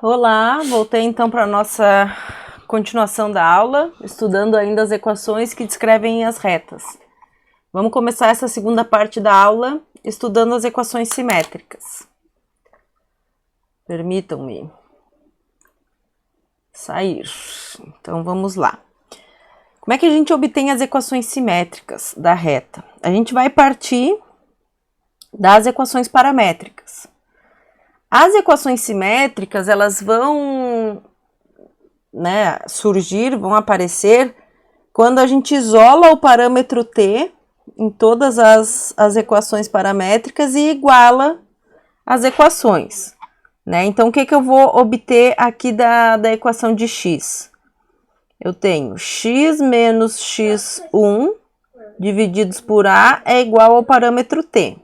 Olá, voltei então para a nossa continuação da aula, estudando ainda as equações que descrevem as retas. Vamos começar essa segunda parte da aula estudando as equações simétricas. Permitam-me sair. Então vamos lá. Como é que a gente obtém as equações simétricas da reta? A gente vai partir das equações paramétricas. As equações simétricas, elas vão surgir, vão aparecer quando a gente isola o parâmetro t em todas as equações paramétricas e iguala as equações. Então, o que eu vou obter aqui da equação de x? Eu tenho x menos x1 divididos por a é igual ao parâmetro t.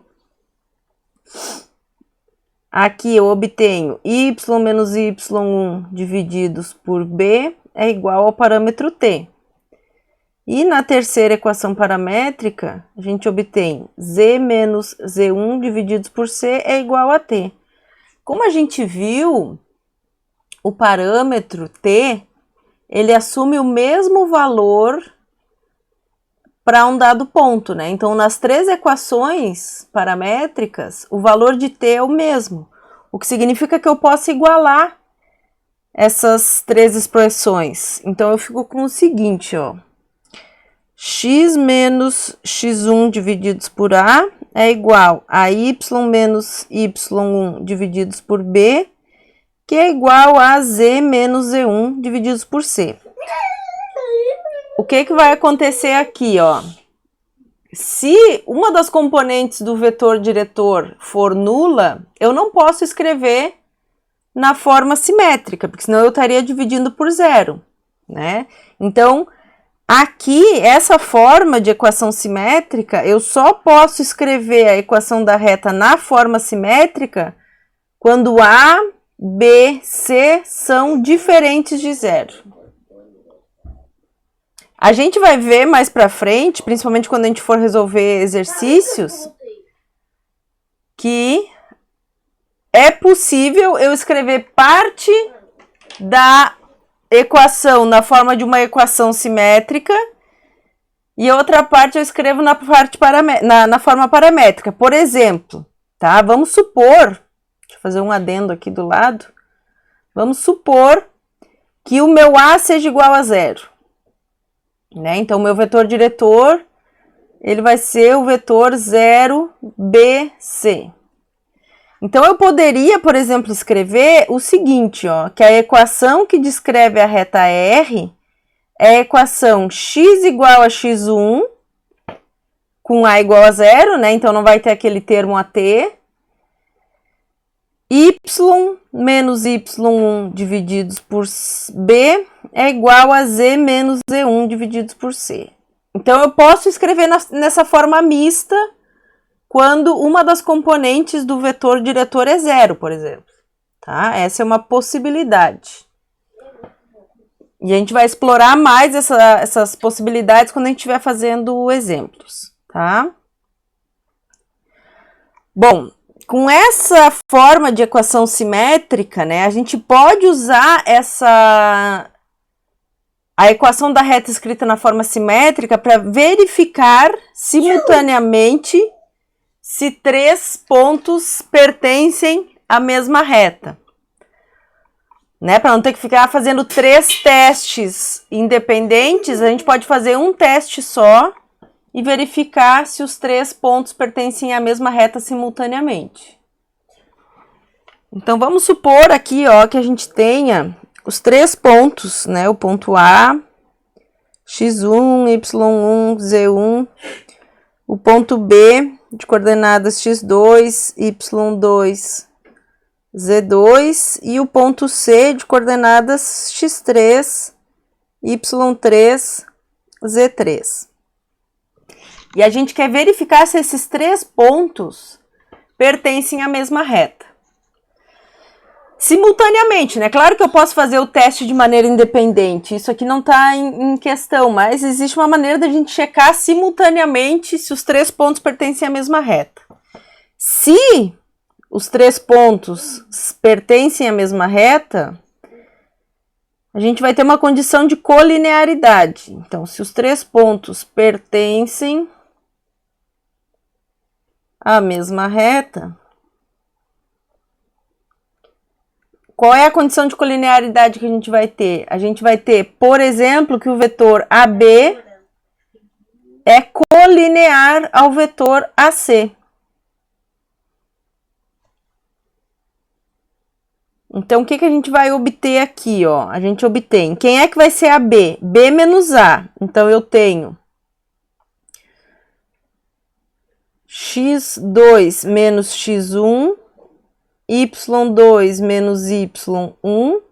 Aqui eu obtenho y menos y1 divididos por b é igual ao parâmetro t. E na terceira equação paramétrica, a gente obtém z menos z1 divididos por c é igual a t. Como a gente viu, o parâmetro t, ele assume o mesmo valor para um dado ponto, né? Então, nas três equações paramétricas, o valor de t é o mesmo, o que significa que eu posso igualar essas três expressões. Então, eu fico com o seguinte, ó, x menos x1 divididos por a é igual a y menos y1 divididos por b, que é igual a z menos z1 divididos por c. O que vai acontecer aqui, ó? Se uma das componentes do vetor diretor for nula, eu não posso escrever na forma simétrica, porque senão eu estaria dividindo por zero, né? Então, aqui, essa forma de equação simétrica, eu só posso escrever a equação da reta na forma simétrica quando A, B, C são diferentes de zero. A gente vai ver mais para frente, principalmente quando a gente for resolver exercícios, que é possível eu escrever parte da equação na forma de uma equação simétrica e outra parte eu escrevo na forma paramétrica. Por exemplo, tá? Vamos supor, deixa eu fazer um adendo aqui do lado, vamos supor que o meu A seja igual a zero. Então, o meu vetor diretor, ele vai ser o vetor 0, B, C. Então, eu poderia, por exemplo, escrever o seguinte, ó, que a equação que descreve a reta R é a equação x igual a x1, com A igual a zero, né? Então, não vai ter aquele termo AT. Y menos y1 divididos por b é igual a z menos z1 divididos por c. Então, eu posso escrever nessa forma mista quando uma das componentes do vetor diretor é zero, por exemplo. Tá? Essa é uma possibilidade. E a gente vai explorar mais essas possibilidades quando a gente estiver fazendo exemplos. Tá? Bom, com essa forma de equação simétrica, né, a gente pode usar a equação da reta escrita na forma simétrica para verificar simultaneamente se três pontos pertencem à mesma reta. Né, para não ter que ficar fazendo três testes independentes, a gente pode fazer um teste só e verificar se os três pontos pertencem à mesma reta simultaneamente. Então, vamos supor aqui, ó, que a gente tenha os três pontos, né? O ponto A, x1, y1, z1, o ponto B, de coordenadas x2, y2, z2, e o ponto C, de coordenadas x3, y3, z3. E a gente quer verificar se esses três pontos pertencem à mesma reta. Simultaneamente, né? Claro que eu posso fazer o teste de maneira independente, isso aqui não está em questão, mas existe uma maneira da gente checar simultaneamente se os três pontos pertencem à mesma reta. Se os 3 pontos pertencem à mesma reta, a gente vai ter uma condição de colinearidade. Então, se os 3 pontos pertencem à mesma reta, qual é a condição de colinearidade que a gente vai ter? A gente vai ter, por exemplo, que o vetor AB é colinear ao vetor AC. Então, o que a gente vai obter aqui, ó? A gente obtém, quem é que vai ser AB? B menos A. Então, eu tenho x2 menos x1, y2 menos y1,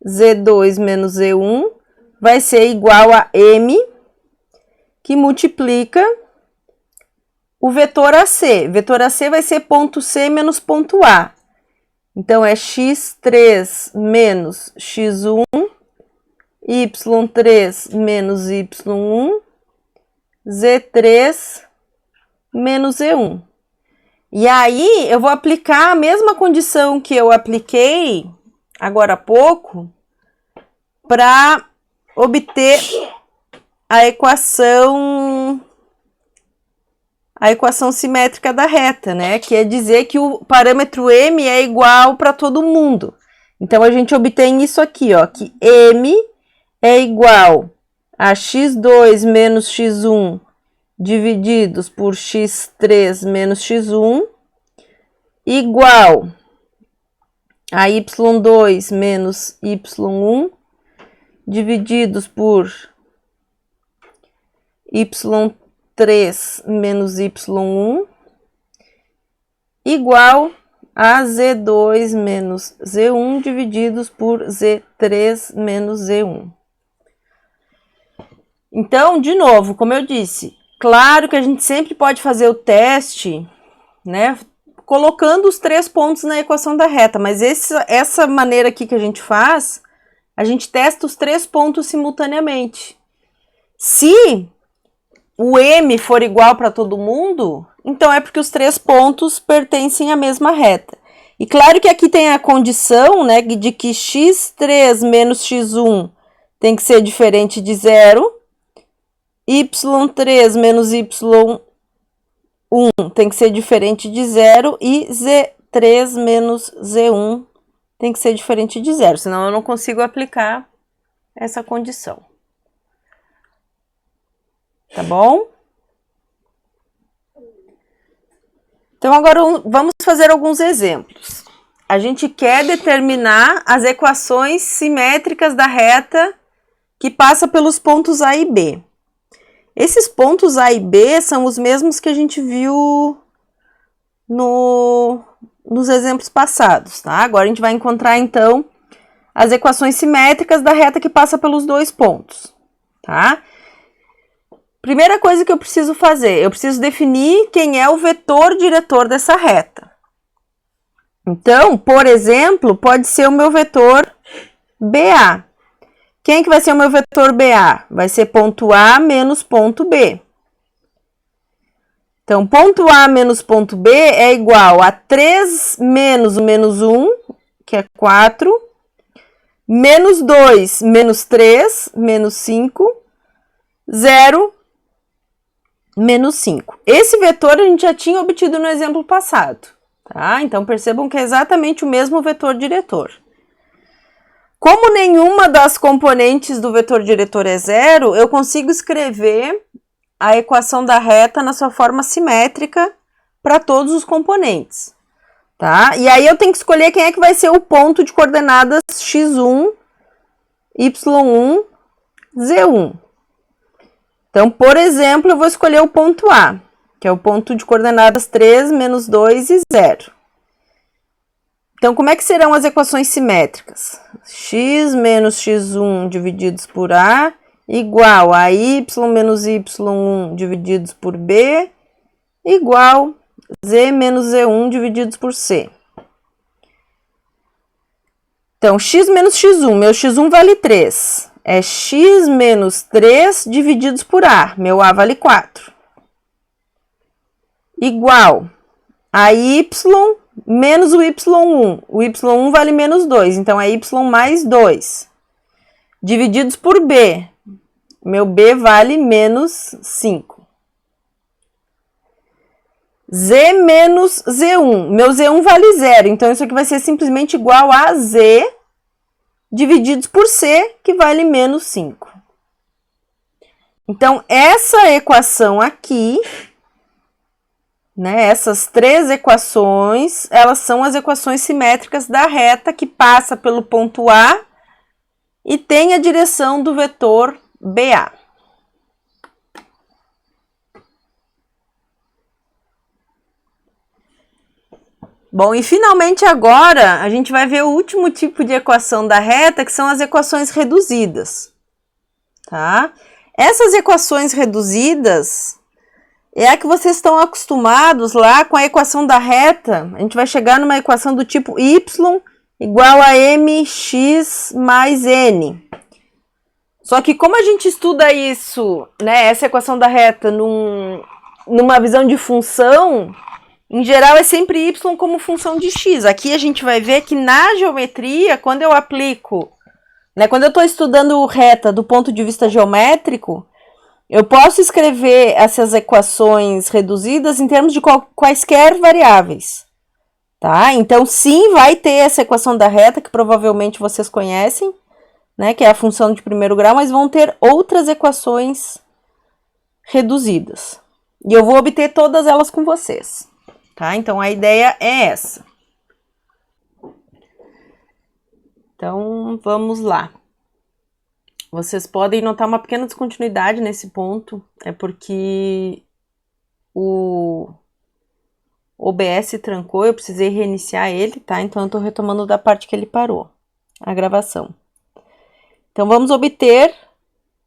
z2 menos z1, vai ser igual a m, que multiplica o vetor AC. Vetor AC vai ser ponto C menos ponto A. Então, é x3 menos x1, y3 menos y1, z3 menos z1. E aí, eu vou aplicar a mesma condição que eu apliquei agora há pouco para obter a equação simétrica da reta, né? Que é dizer que o parâmetro m é igual para todo mundo. Então, a gente obtém isso aqui, ó, que m é igual a x2 menos x1 divididos por x3 menos x1, igual a y2 menos y1 divididos por y3 menos y1, igual a z2 menos z1 divididos por z3 menos z1. Então, de novo, como eu disse, claro que a gente sempre pode fazer o teste, né, colocando os 3 pontos na equação da reta, mas essa maneira aqui que a gente faz, a gente testa os 3 pontos simultaneamente. Se o m for igual para todo mundo, então é porque os 3 pontos pertencem à mesma reta. E claro que aqui tem a condição, né, de que x3 menos x1 tem que ser diferente de 0, y3 menos y1 tem que ser diferente de 0 e z3 menos z1 tem que ser diferente de 0, senão eu não consigo aplicar essa condição. Tá bom? Então, agora vamos fazer alguns exemplos. A gente quer determinar as equações simétricas da reta que passa pelos pontos A e B. Esses pontos A e B são os mesmos que a gente viu nos exemplos passados, tá? Agora a gente vai encontrar, então, as equações simétricas da reta que passa pelos 2 pontos, tá? Primeira coisa que eu preciso fazer, eu preciso definir quem é o vetor diretor dessa reta. Então, por exemplo, pode ser o meu vetor BA. Quem que vai ser o meu vetor BA? Vai ser ponto A menos ponto B. Então, ponto A menos ponto B é igual a 3 menos o menos 1, que é 4, menos 2 menos 3, menos 5, 0, menos 5. Esse vetor a gente já tinha obtido no exemplo passado, tá? Então, percebam que é exatamente o mesmo vetor diretor. Como nenhuma das componentes do vetor diretor é 0, eu consigo escrever a equação da reta na sua forma simétrica para todos os componentes, tá? E aí eu tenho que escolher quem é que vai ser o ponto de coordenadas x1, y1, z1. Então, por exemplo, eu vou escolher o ponto A, que é o ponto de coordenadas 3, menos 2 e 0. Então, como é que serão as equações simétricas? X menos x1 divididos por A igual a y menos y1 divididos por B igual z menos z1 divididos por C. Então, x menos x1, meu x1 vale 3. É x menos 3 divididos por A, meu A vale 4. Igual a y menos o y1. O y1 vale menos 2, então é y mais 2. Divididos por b. Meu b vale menos 5. Z menos Z1. Meu Z1 vale 0, então isso aqui vai ser simplesmente igual a Z divididos por C, que vale menos 5. Então, essa equação aqui, né, essas três equações, elas são as equações simétricas da reta que passa pelo ponto A e tem a direção do vetor BA. Bom, e finalmente agora a gente vai ver o último tipo de equação da reta, que são as equações reduzidas, tá? Essas equações reduzidas é a que vocês estão acostumados lá com a equação da reta. A gente vai chegar numa equação do tipo y igual a mx mais n. Só que como a gente estuda isso, né, essa equação da reta numa visão de função, em geral é sempre y como função de x. Aqui a gente vai ver que na geometria, quando eu aplico, né, quando eu estou estudando reta do ponto de vista geométrico, eu posso escrever essas equações reduzidas em termos de quaisquer variáveis, tá? Então, sim, vai ter essa equação da reta, que provavelmente vocês conhecem, né, que é a função de primeiro grau, mas vão ter outras equações reduzidas. E eu vou obter todas elas com vocês, tá? Então, a ideia é essa. Então, vamos lá. Vocês podem notar uma pequena descontinuidade nesse ponto, é porque o OBS trancou, eu precisei reiniciar ele, tá? Então, eu tô retomando da parte que ele parou, a gravação. Então, vamos obter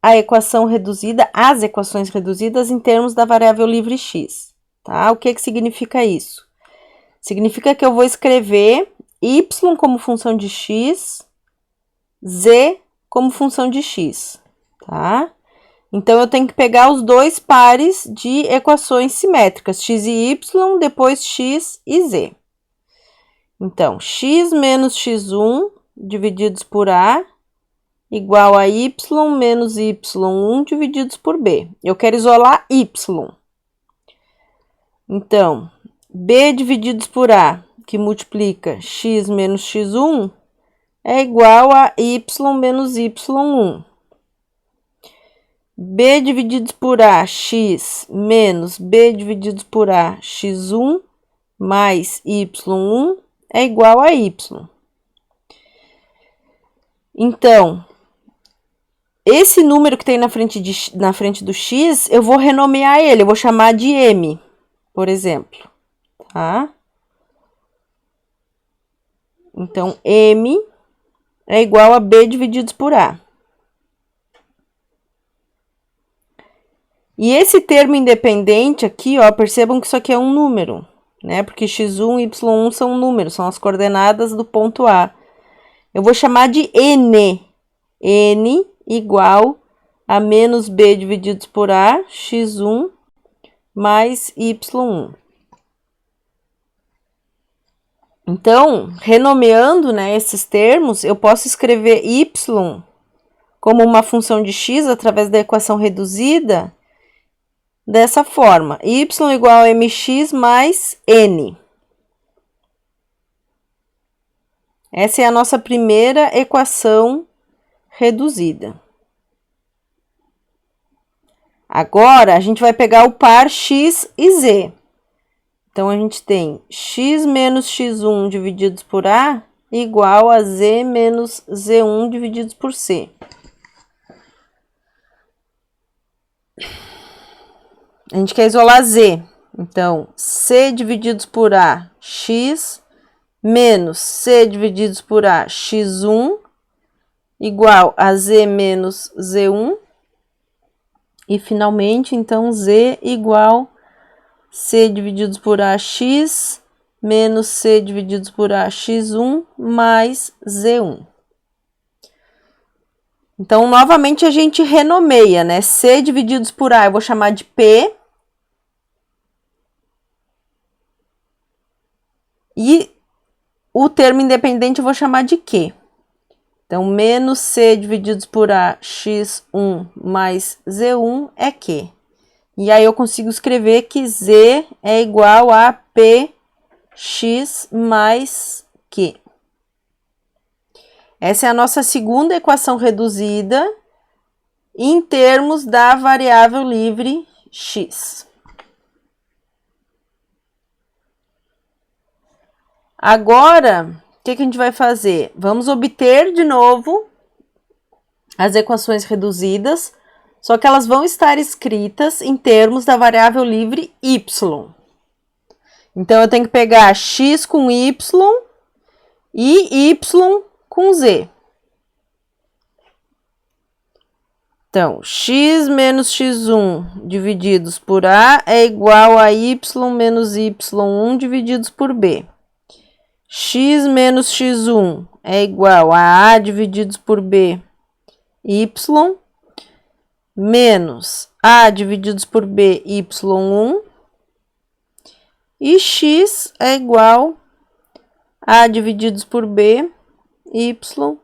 a equação reduzida, as equações reduzidas em termos da variável livre x, tá? O que significa isso? Significa que eu vou escrever y como função de x, z como função de x, tá? Então, eu tenho que pegar os dois pares de equações simétricas, x e y, depois x e z. Então, x menos x1 divididos por a igual a y menos y1 divididos por b. Eu quero isolar y. Então, b divididos por a, que multiplica x menos x1, é igual a y menos y1. B divididos por a, x, menos b divididos por a, x1, mais y1, é igual a y. Então, esse número que tem na frente do x, eu vou renomear ele, eu vou chamar de m, por exemplo, tá? Então, m é igual a b divididos por a. E esse termo independente aqui, ó, percebam que isso aqui é um número, né? Porque x1 e y1 são números, são as coordenadas do ponto A. Eu vou chamar de n. n igual a menos b divididos por a, x1, mais y1. Então, renomeando, né, esses termos, eu posso escrever y como uma função de x através da equação reduzida dessa forma. Y igual a mx mais n. Essa é a nossa primeira equação reduzida. Agora, a gente vai pegar o par x e z. Então, a gente tem x menos x1 divididos por a igual a z menos z1 divididos por c. A gente quer isolar z. Então, c divididos por a, x, menos c divididos por a, x1, igual a z menos z1. E, finalmente, então, z igual c divididos por a, x, menos c divididos por a, x1, mais z1. Então, novamente, a gente renomeia, né? C divididos por a eu vou chamar de P. E o termo independente eu vou chamar de Q. Então, menos C divididos por A, x1 mais Z1 é Q. E aí eu consigo escrever que Z é igual a PX mais Q. Essa é a nossa segunda equação reduzida em termos da variável livre x. Agora, o que a gente vai fazer? Vamos obter de novo as equações reduzidas, só que elas vão estar escritas em termos da variável livre y. Então, eu tenho que pegar x com y e y com z. Então, x menos x1 divididos por a é igual a y menos y1 divididos por b. X menos x1 é igual a a divididos por b, y, menos a divididos por b, y1, e x é igual a divididos por b, y,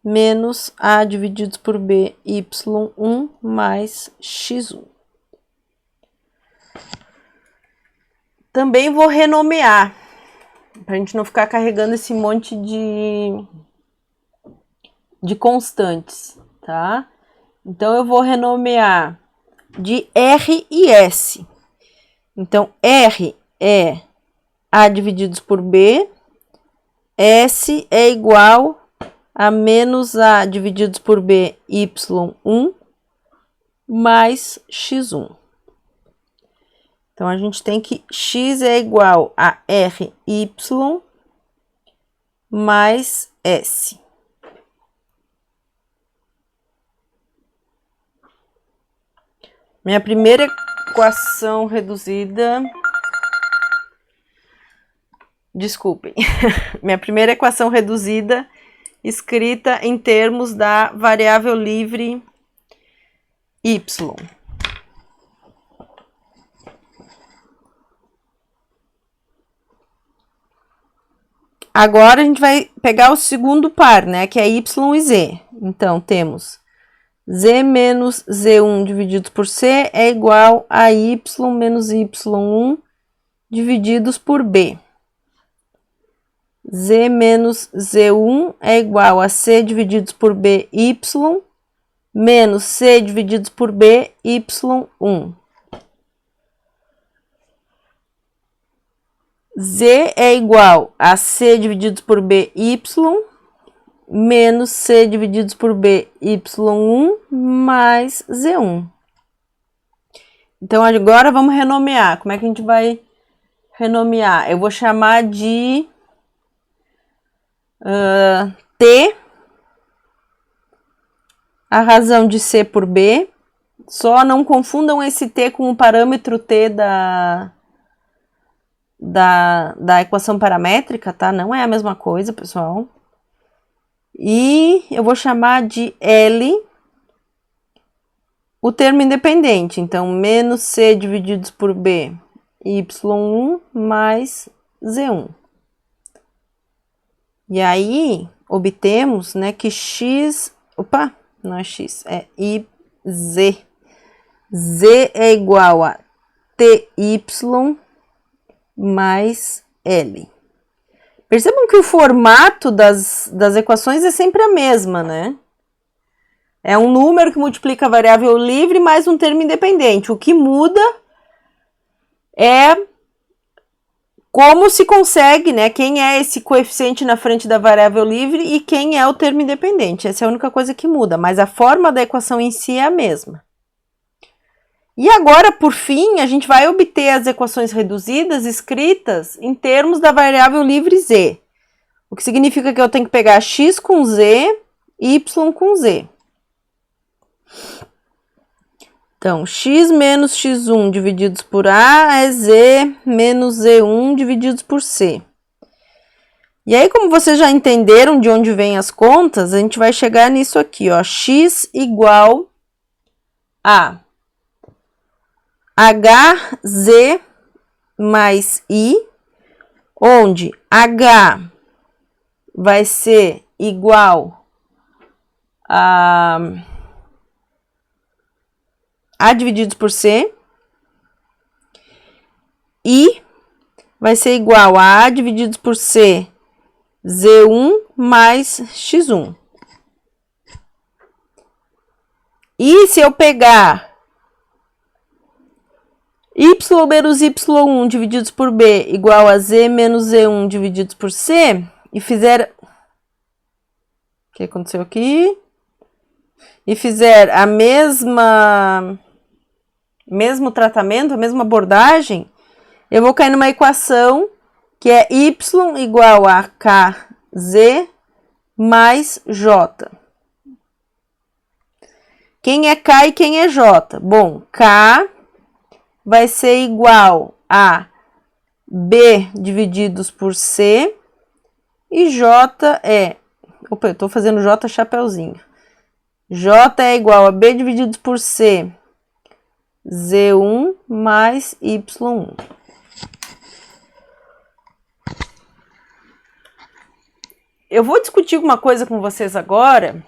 menos a divididos por b, y1 mais x1. Também vou renomear, para a gente não ficar carregando esse monte de constantes, tá? Então, eu vou renomear de R e S. Então, R é A divididos por B, S é igual a menos A divididos por B, Y1, mais X1. Então, a gente tem que X é igual a RY mais S. Minha primeira equação reduzida... Desculpem. Minha primeira equação reduzida escrita em termos da variável livre y. Agora a gente vai pegar o segundo par, né, que é y e z. Então, temos z menos z1 divididos por c é igual a y menos y1 divididos por b. Z menos Z1 é igual a C divididos por B, Y, menos C divididos por B, Y1. Z é igual a C divididos por B, Y, menos C divididos por B, Y1, mais Z1. Então, agora vamos renomear. Como é que a gente vai renomear? Eu vou chamar de... T, a razão de C por B, só não confundam esse T com o parâmetro T da equação paramétrica, tá? Não é a mesma coisa, pessoal. E eu vou chamar de L o termo independente, então, menos C divididos por B, Y1 mais Z1. E aí, obtemos, né, que x... Opa, não é x, é z. Z é igual a TY mais L. Percebam que o formato das equações é sempre a mesma, né? É um número que multiplica a variável livre mais um termo independente. O que muda é... como se consegue, né? Quem é esse coeficiente na frente da variável livre e quem é o termo independente. Essa é a única coisa que muda, mas a forma da equação em si é a mesma. E agora, por fim, a gente vai obter as equações reduzidas escritas em termos da variável livre z. O que significa que eu tenho que pegar x com z, y com z. Então, x menos x1 divididos por A é z menos z1 divididos por C. E aí, como vocês já entenderam de onde vêm as contas, a gente vai chegar nisso aqui, ó. X igual a HZ mais I, onde H vai ser igual a A divididos por C, I vai ser igual a A divididos por C, Z1 mais X1. E se eu pegar Y menos Y1 divididos por B igual a Z menos Z1 divididos por C, e fizer... O que aconteceu aqui? E fizer a mesmo tratamento, a mesma abordagem, eu vou cair numa equação que é Y igual a KZ mais J. Quem é K e quem é J? Bom, K vai ser igual a B divididos por C e J é... Opa, eu estou fazendo J chapeuzinho. J é igual a B divididos por C, Z1 mais Y1. Eu vou discutir alguma coisa com vocês agora,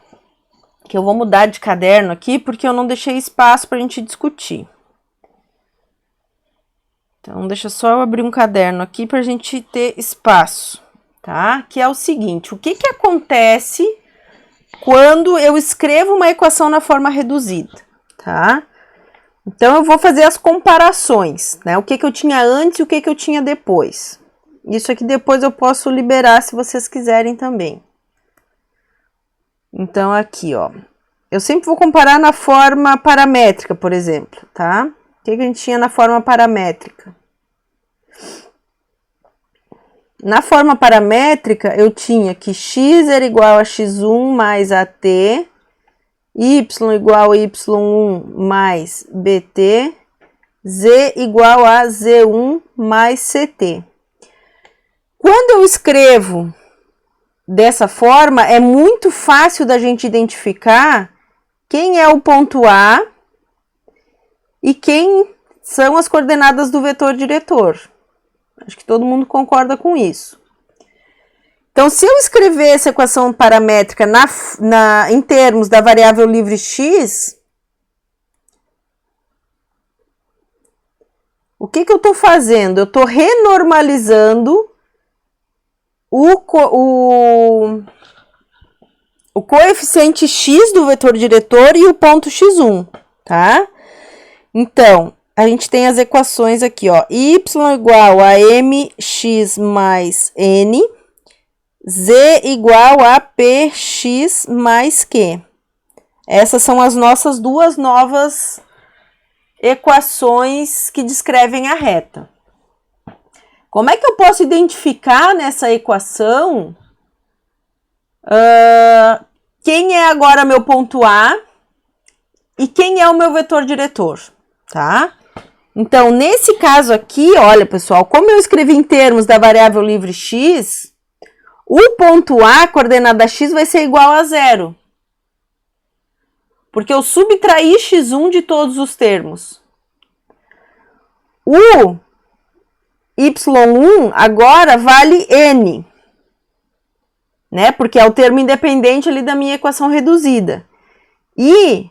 que eu vou mudar de caderno aqui, porque eu não deixei espaço para a gente discutir. Então, deixa só eu abrir um caderno aqui para a gente ter espaço, tá? Que é o seguinte, o que que acontece quando eu escrevo uma equação na forma reduzida, tá? Então, eu vou fazer as comparações, né? O que que eu tinha antes e o que que eu tinha depois. Isso aqui depois eu posso liberar se vocês quiserem também. Então, aqui, ó. Eu sempre vou comparar na forma paramétrica, por exemplo, tá? O que que a gente tinha na forma paramétrica? Na forma paramétrica, eu tinha que x era igual a x1 mais at, y igual a y1 mais bt, z igual a z1 mais ct. Quando eu escrevo dessa forma, é muito fácil da gente identificar quem é o ponto A e quem são as coordenadas do vetor diretor. Acho que todo mundo concorda com isso. Então, se eu escrever essa equação paramétrica em termos da variável livre x, o que que eu estou fazendo? Eu estou renormalizando o coeficiente x do vetor diretor e o ponto x1, tá? Então, a gente tem as equações aqui, ó. Y igual a mx mais n, z igual a px mais q. Essas são as nossas duas novas equações que descrevem a reta. Como é que eu posso identificar nessa equação quem é agora meu ponto A e quem é o meu vetor diretor, tá? Então, nesse caso aqui, olha, pessoal, como eu escrevi em termos da variável livre x, o ponto A, coordenada x, vai ser igual a 0. Porque eu subtraí x1 de todos os termos. O y1 agora vale n, né? Porque é o termo independente ali da minha equação reduzida. E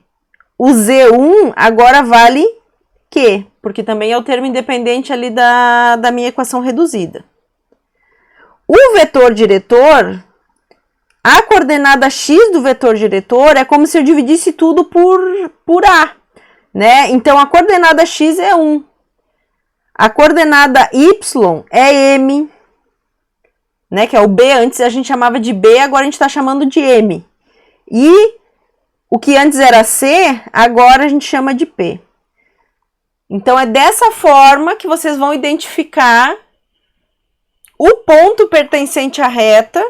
o z1 agora vale q, porque também é o termo independente ali da minha equação reduzida. O vetor diretor, a coordenada x do vetor diretor é como se eu dividisse tudo por a, né? Então, a coordenada x é 1. A coordenada y é m, né? Que é o b, antes a gente chamava de b, agora a gente está chamando de m. E o que antes era c, agora a gente chama de p. Então, é dessa forma que vocês vão identificar o ponto pertencente à reta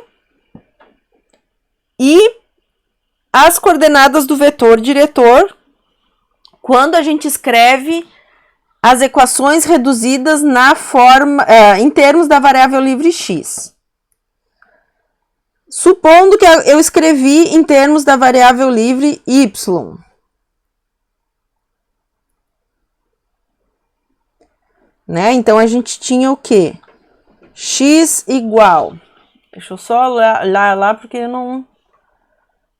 e as coordenadas do vetor diretor quando a gente escreve as equações reduzidas na forma, em termos da variável livre x. Supondo que eu escrevi em termos da variável livre y. Né? Então, a gente tinha o quê? x igual, deixa eu só lá porque eu não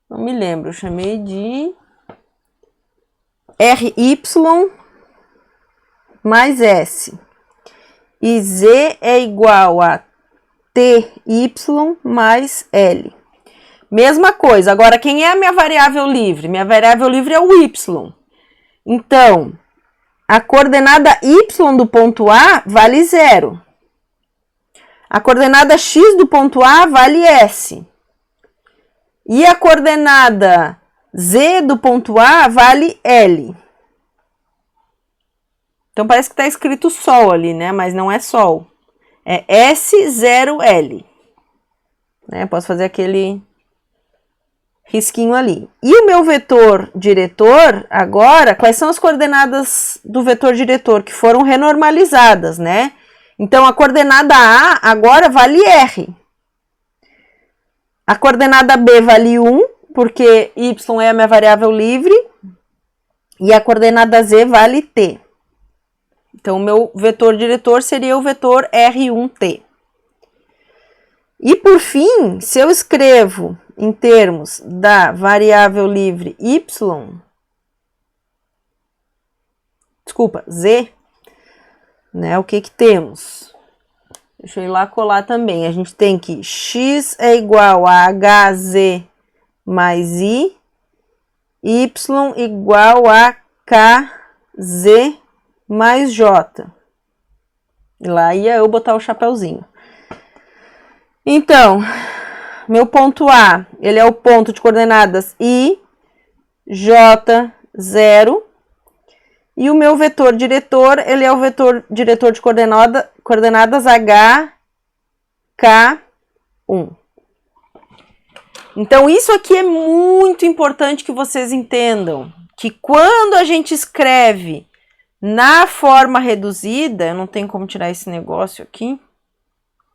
me lembro, eu chamei de ry mais s, e z é igual a ty mais l. Mesma coisa, agora quem é a minha variável livre? Minha variável livre é o y. Então, a coordenada y do ponto A vale 0. A coordenada x do ponto A vale s. E a coordenada z do ponto A vale L. Então, parece que está escrito Sol ali, né? Mas não é Sol. É S0L. Né? Posso fazer aquele risquinho ali. E o meu vetor diretor, agora, quais são as coordenadas do vetor diretor? Que foram renormalizadas, né? Então, a coordenada A agora vale R. A coordenada B vale 1, porque y é a minha variável livre. E a coordenada Z vale T. Então, o meu vetor diretor seria o vetor R1T. E, por fim, se eu escrevo em termos da variável livre Z, né, o que temos? Deixa eu ir lá colar também. A gente tem que x é igual a hz mais i, y igual a kz mais j. E lá ia eu botar o chapéuzinho. Então, meu ponto A, ele é o ponto de coordenadas I, J, 0. E o meu vetor diretor, ele é o vetor diretor de coordenadas H, K, 1. Então, isso aqui é muito importante que vocês entendam. Que quando a gente escreve na forma reduzida, eu não tenho como tirar esse negócio aqui.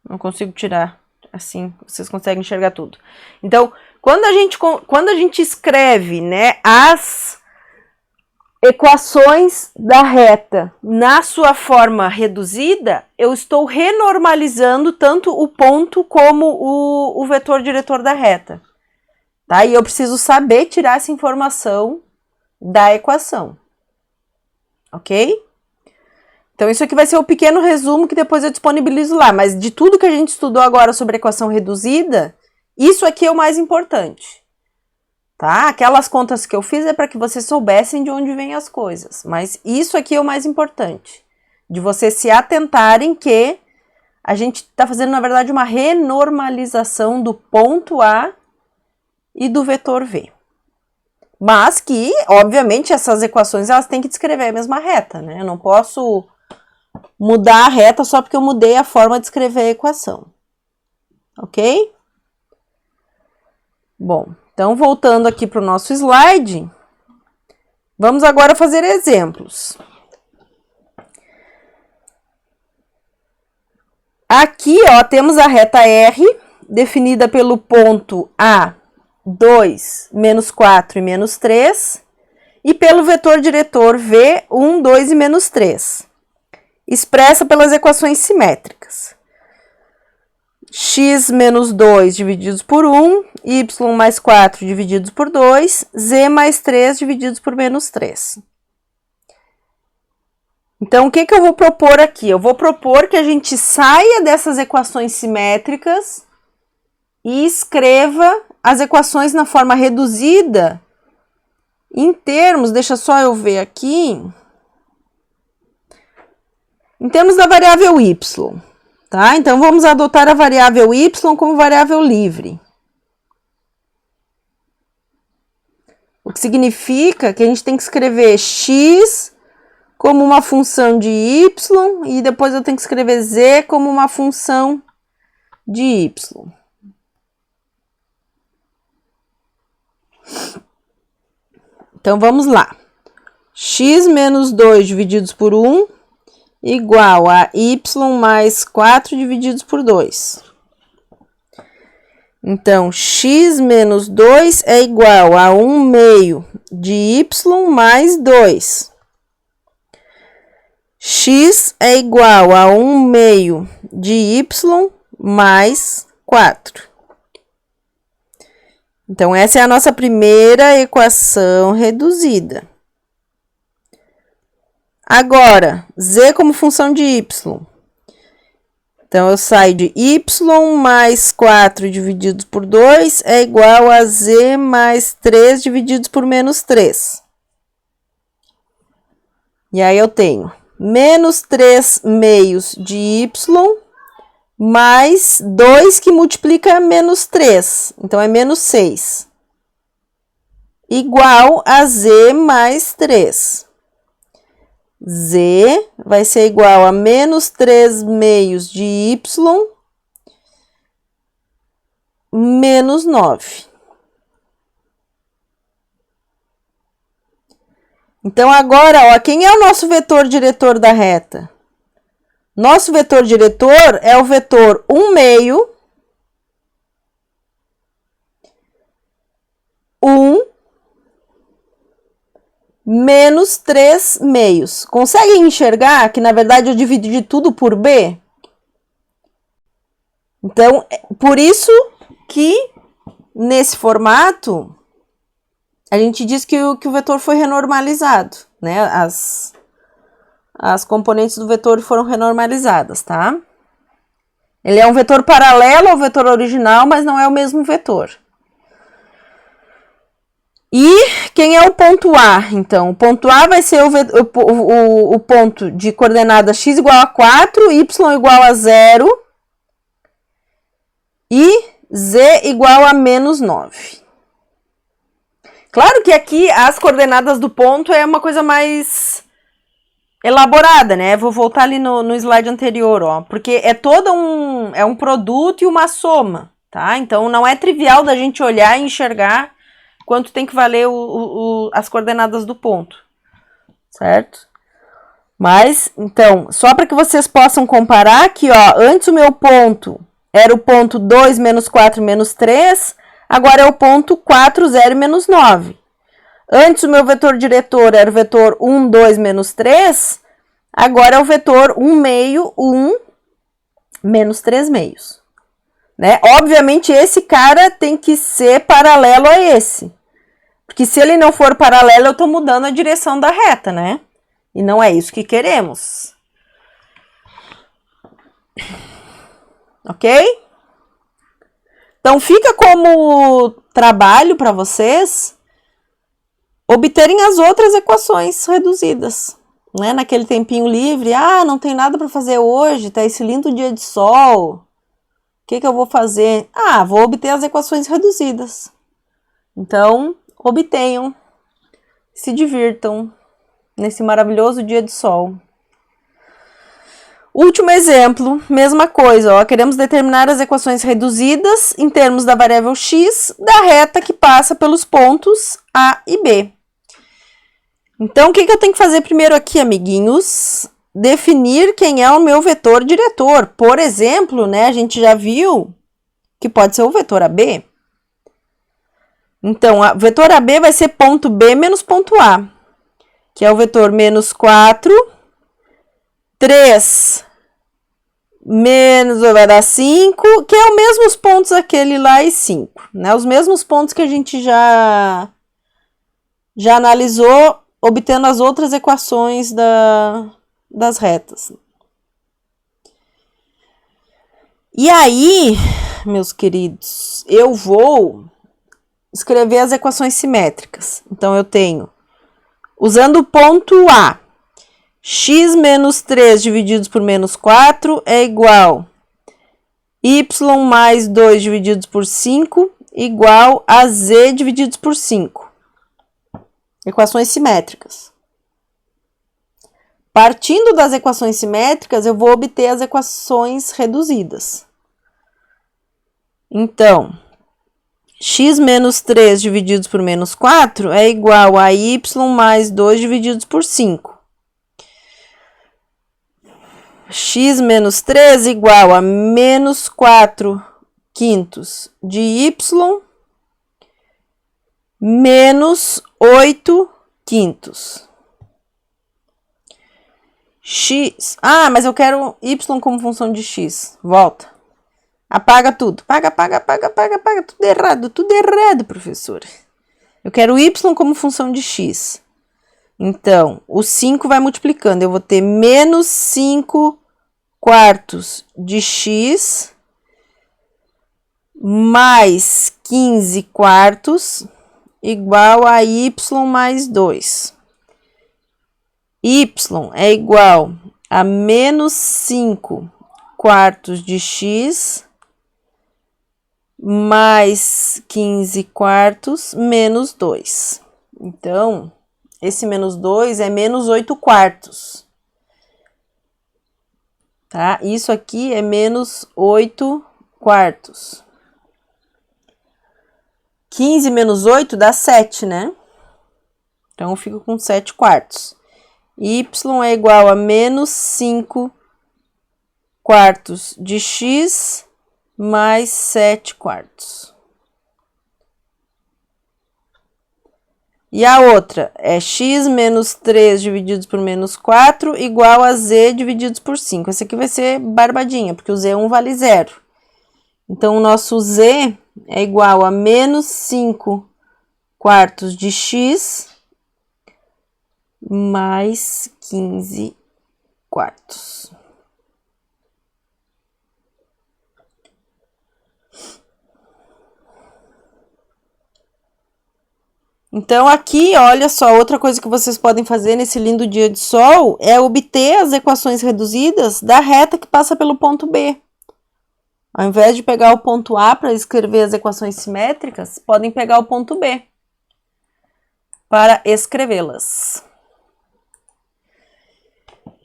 Não consigo tirar. Assim, vocês conseguem enxergar tudo. Então, quando a gente escreve, né, as equações da reta na sua forma reduzida, eu estou renormalizando tanto o ponto como o vetor diretor da reta. Tá? E eu preciso saber tirar essa informação da equação. Ok? Então, isso aqui vai ser o pequeno resumo que depois eu disponibilizo lá. Mas de tudo que a gente estudou agora sobre equação reduzida, isso aqui é o mais importante. Tá? Aquelas contas que eu fiz é para que vocês soubessem de onde vêm as coisas. Mas isso aqui é o mais importante. De vocês se atentarem que a gente está fazendo, na verdade, uma renormalização do ponto A e do vetor V. Mas que, obviamente, essas equações elas têm que descrever a mesma reta, né? Eu não posso mudar a reta só porque eu mudei a forma de escrever a equação. Ok? Bom, então voltando aqui para o nosso slide, vamos agora fazer exemplos. Aqui, ó, temos a reta R, definida pelo ponto A, 2, menos 4 e menos 3, e pelo vetor diretor V, 1, 2 e menos 3. Expressa pelas equações simétricas. X menos 2 divididos por 1, y mais 4 divididos por 2, z mais 3 divididos por menos 3. Então, o que eu vou propor aqui? Eu vou propor que a gente saia dessas equações simétricas e escreva as equações na forma reduzida em termos, deixa só eu ver aqui, em termos da variável y, tá? Então, vamos adotar a variável y como variável livre. O que significa que a gente tem que escrever x como uma função de y e depois eu tenho que escrever z como uma função de y. Então, vamos lá. X menos 2 divididos por 1 igual a y mais 4 divididos por 2. Então, x menos 2 é igual a 1/2 de y mais 2. x é igual a 1 meio de y mais 4. Então, essa é a nossa primeira equação reduzida. Agora, z como função de y. Então, eu saio de y mais 4 dividido por 2 é igual a z mais 3 dividido por menos 3. E aí, eu tenho menos 3 meios de y mais 2 que multiplica menos 3. Então, é menos 6. Igual a z mais 3. Z vai ser igual a menos 3 meios de y menos 9. Então, agora, ó, quem é o nosso vetor diretor da reta? Nosso vetor diretor é o vetor 1 meio, 1, menos 3 meios. Conseguem enxergar que, na verdade, eu dividi tudo por B? Então, por isso que, nesse formato, a gente diz que o vetor foi renormalizado, né? As componentes do vetor foram renormalizadas, tá? Ele é um vetor paralelo ao vetor original, mas não é o mesmo vetor. E quem é o ponto A? Então, o ponto A vai ser o ponto de coordenada x igual a 4, y igual a 0 e z igual a menos 9. Claro que aqui as coordenadas do ponto é uma coisa mais elaborada, né? Vou voltar ali no slide anterior, ó, porque é todo um produto e uma soma, tá? Então, não é trivial da gente olhar e enxergar quanto tem que valer as coordenadas do ponto, certo? Mas, então, só para que vocês possam comparar aqui, ó, antes o meu ponto era o ponto 2 menos 4 menos 3, agora é o ponto 4, 0 menos 9. Antes o meu vetor diretor era o vetor 1, 2 menos 3, agora é o vetor 1 meio, 1 menos 3 meios. Né? Obviamente, esse cara tem que ser paralelo a esse. Porque se ele não for paralelo, eu estou mudando a direção da reta, né? E não é isso que queremos. Ok? Então, fica como trabalho para vocês obterem as outras equações reduzidas. Né? Naquele tempinho livre, não tem nada para fazer hoje, tá esse lindo dia de sol. O que eu vou fazer? Vou obter as equações reduzidas. Então, obtenham, se divirtam nesse maravilhoso dia de sol. Último exemplo, mesma coisa, ó, queremos determinar as equações reduzidas em termos da variável x da reta que passa pelos pontos A e B. Então, o que eu tenho que fazer primeiro aqui, amiguinhos? Definir quem é o meu vetor diretor. Por exemplo, né, a gente já viu que pode ser o vetor AB. Então, o vetor AB vai ser ponto B menos ponto A, que é o vetor menos 4, 3 menos vai dar 5, que é os mesmos pontos aquele lá e 5, né? Os mesmos pontos que a gente já analisou, obtendo as outras equações das retas. E aí, meus queridos, eu vou escrever as equações simétricas. Então, eu tenho, usando o ponto A, x menos 3 divididos por menos 4 é igual y mais 2 divididos por 5 igual a z divididos por 5. Equações simétricas. Partindo das equações simétricas, eu vou obter as equações reduzidas. Então, x menos 3 divididos por menos 4 é igual a y mais 2 divididos por 5. X menos 3 igual a menos 4 quintos de y menos 8 quintos. x. Ah, mas eu quero y como função de x. Volta. Apaga tudo. Apaga. Tudo errado, professora. Eu quero y como função de x. Então, o 5 vai multiplicando. Eu vou ter menos 5 quartos de x mais 15 quartos igual a y mais 2. Y é igual a menos 5 quartos de x mais 15 quartos menos 2. Então, esse menos 2 é menos 8 quartos. Tá? Isso aqui é menos 8 quartos. 15 menos 8 dá 7, né? Então, eu fico com 7 quartos. Y é igual a menos 5 quartos de x mais 7 quartos. E a outra é x menos 3 divididos por menos 4 igual a z divididos por 5. Essa aqui vai ser barbadinha, porque o z1 vale 0. Então, o nosso z é igual a menos 5 quartos de x mais 15 quartos. Então, aqui, olha só, outra coisa que vocês podem fazer nesse lindo dia de sol é obter as equações reduzidas da reta que passa pelo ponto B. Ao invés de pegar o ponto A para escrever as equações simétricas, podem pegar o ponto B para escrevê-las.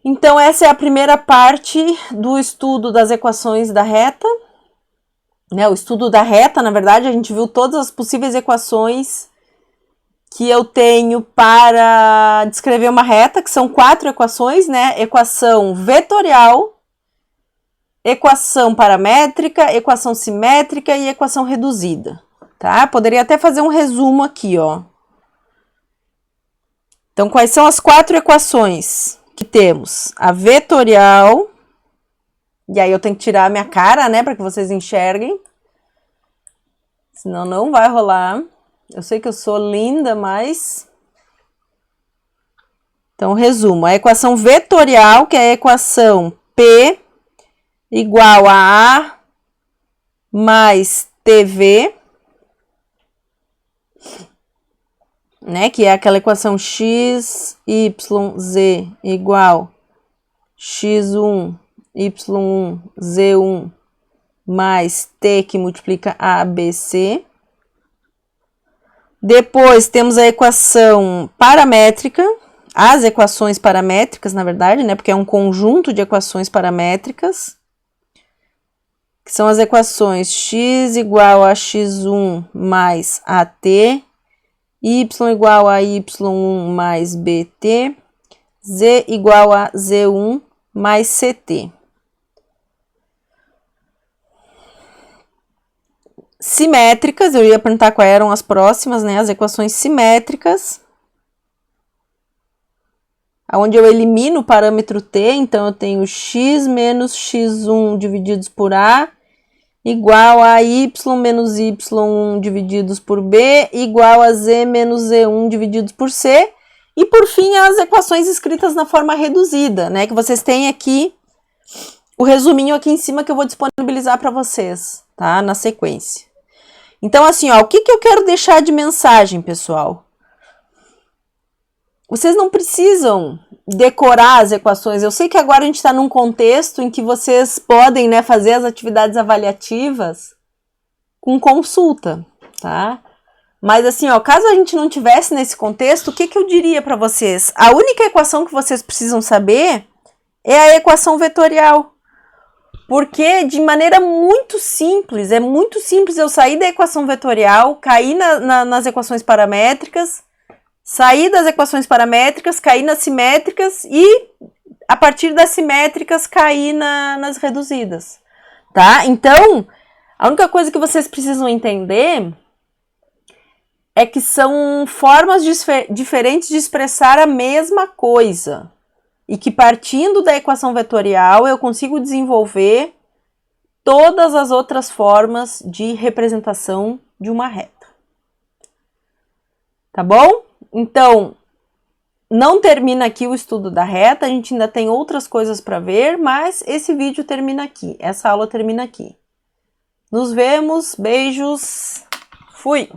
Então, essa é a primeira parte do estudo das equações da reta. O estudo da reta, na verdade, a gente viu todas as possíveis equações que eu tenho para descrever uma reta, que são 4 equações, né? Equação vetorial, equação paramétrica, equação simétrica e equação reduzida, tá? Poderia até fazer um resumo aqui, ó. Então, quais são as 4 equações que temos? A vetorial, e aí eu tenho que tirar a minha cara, né, para que vocês enxerguem, senão não vai rolar. Eu sei que eu sou linda, mas... Então, resumo. A equação vetorial, que é a equação P igual a A mais TV, né? Que é aquela equação x, y, z igual x1, y1, z1 mais t que multiplica a, b, c. Depois temos a equação paramétrica, as equações paramétricas, na verdade, né? Porque é um conjunto de equações paramétricas, que são as equações x igual a x1 mais at, y igual a y1 mais bt, z igual a z1 mais ct. Simétricas, eu ia perguntar quais eram as próximas, né? As equações simétricas, onde eu elimino o parâmetro t, então eu tenho x menos x1 divididos por a, igual a y menos y1 divididos por b, igual a z menos z1 divididos por c, e por fim as equações escritas na forma reduzida, né? Que vocês têm aqui o resuminho aqui em cima que eu vou disponibilizar para vocês, tá? Na sequência. Então, assim, ó, o que eu quero deixar de mensagem, pessoal? Vocês não precisam decorar as equações. Eu sei que agora a gente está num contexto em que vocês podem, né, fazer as atividades avaliativas com consulta, tá? Mas, assim, ó, caso a gente não tivesse nesse contexto, o que eu diria para vocês? A única equação que vocês precisam saber é a equação vetorial. Porque de maneira muito simples, é muito simples eu sair da equação vetorial, cair nas equações paramétricas, sair das equações paramétricas, cair nas simétricas e, a partir das simétricas, cair nas reduzidas, tá? Então, a única coisa que vocês precisam entender é que são formas diferentes de expressar a mesma coisa, e que partindo da equação vetorial eu consigo desenvolver todas as outras formas de representação de uma reta. Tá bom? Então, não termina aqui o estudo da reta, a gente ainda tem outras coisas para ver, mas esse vídeo termina aqui, essa aula termina aqui. Nos vemos, beijos, fui!